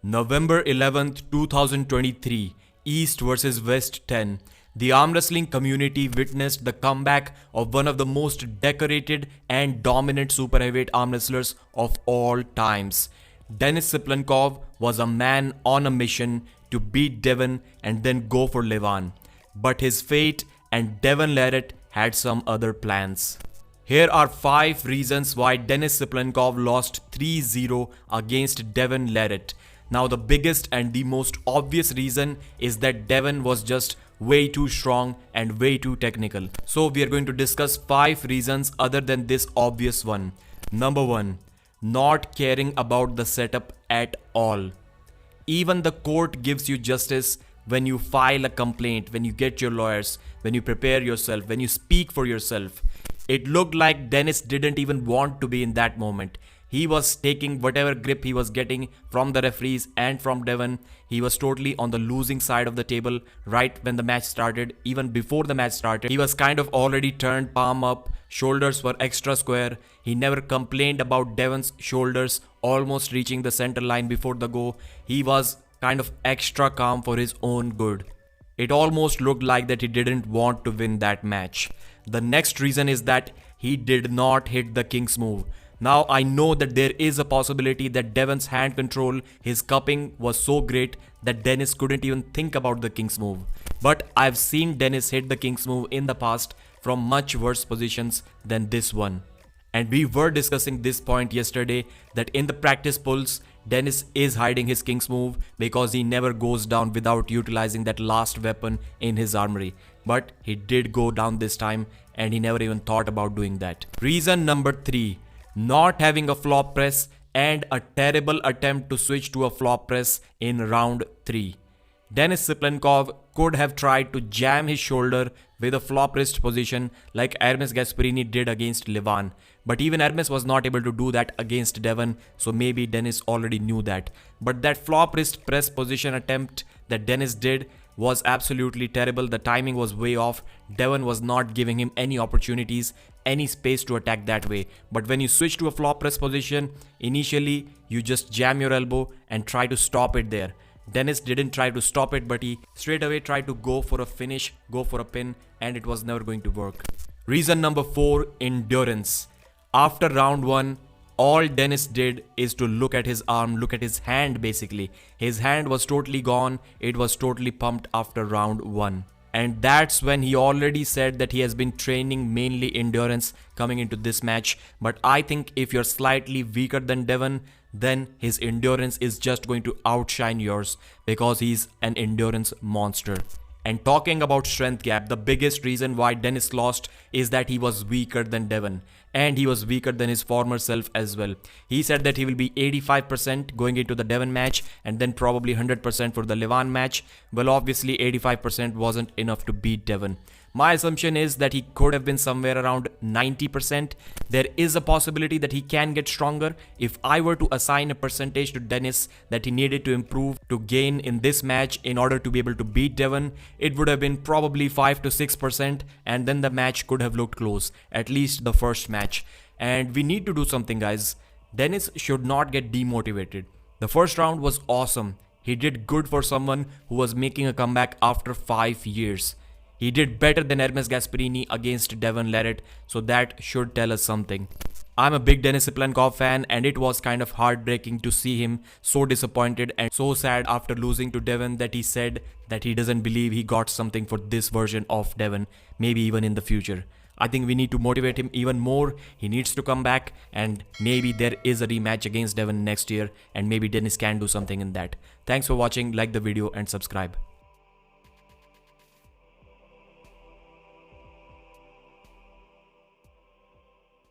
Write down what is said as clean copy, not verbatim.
November 11th, 2023, East vs West 10. The arm wrestling community witnessed the comeback of one of the most decorated and dominant super heavyweight arm wrestlers of all times. Denis Cyplenkov was a man on a mission to beat Devon and then go for Levan. But his fate and Devon Larratt had some other plans. Here are 5 reasons why Denis Cyplenkov lost 3-0 against Devon Larratt. Now the biggest and the most obvious reason is that Devon was just way too strong and way too technical. So we are going to discuss 5 reasons other than this obvious one. Number 1. Not caring about the setup at all. Even the court gives you justice when you file a complaint, when you get your lawyers, when you prepare yourself, when you speak for yourself. It looked like Denis didn't even want to be in that moment. He was taking whatever grip he was getting from the referees and from Devon. He was totally on the losing side of the table right when the match started. Even before the match started, he was kind of already turned palm up, shoulders were extra square. He never complained about Devon's shoulders almost reaching the center line before the go. He was kind of extra calm for his own good. It almost looked like that he didn't want to win that match. The next reason is that he did not hit the King's move. Now I know that there is a possibility that Devon's hand control, his cupping was so great that Denis couldn't even think about the King's move. But I've seen Denis hit the King's move in the past from much worse positions than this one. And we were discussing this point yesterday that in the practice pulls, Denis is hiding his King's move because he never goes down without utilizing that last weapon in his armory. But he did go down this time and he never even thought about doing that. Reason number 3. Not having a flop press and a terrible attempt to switch to a flop press in round 3. Denis Cyplenkov could have tried to jam his shoulder with a flop wrist position like Hermes Gasparini did against Levan. But even Hermes was not able to do that against Devon, so maybe Denis already knew that. But that flop wrist press position attempt that Denis did was absolutely terrible. The timing was way off. Devon was not giving him any opportunities, any space to attack that way. But when you switch to a flop press position, initially you just jam your elbow and try to stop it there. Denis didn't try to stop it, but he straight away tried to go for a finish, go for a pin, and it was never going to work. Reason number 4, endurance. After round 1, all Denis did is to look at his arm, look at his hand basically. His hand was totally gone, it was totally pumped after round 1. And that's when he already said that he has been training mainly endurance coming into this match. But I think if you're slightly weaker than Devon, then his endurance is just going to outshine yours because he's an endurance monster. And talking about strength gap, the biggest reason why Denis lost is that he was weaker than Devon. And he was weaker than his former self as well. He said that he will be 85% going into the Devon match and then probably 100% for the Levan match. Well, obviously 85% wasn't enough to beat Devon. My assumption is that he could have been somewhere around 90%. There is a possibility that he can get stronger. If I were to assign a percentage to Denis that he needed to improve to gain in this match in order to be able to beat Devon, it would have been probably 5 to 6%, and then the match could have looked close, at least the first match. And we need to do something, guys. Denis should not get demotivated. The first round was awesome. He did good for someone who was making a comeback after 5 years. He did better than Hermes Gasparini against Devon Larratt, so that should tell us something. I'm a big Denis Cyplenkov fan, and it was kind of heartbreaking to see him so disappointed and so sad after losing to Devon that he said that he doesn't believe he got something for this version of Devon, maybe even in the future. I think we need to motivate him even more. He needs to come back, and maybe there is a rematch against Devon next year, and maybe Denis can do something in that. Thanks for watching, like the video and subscribe.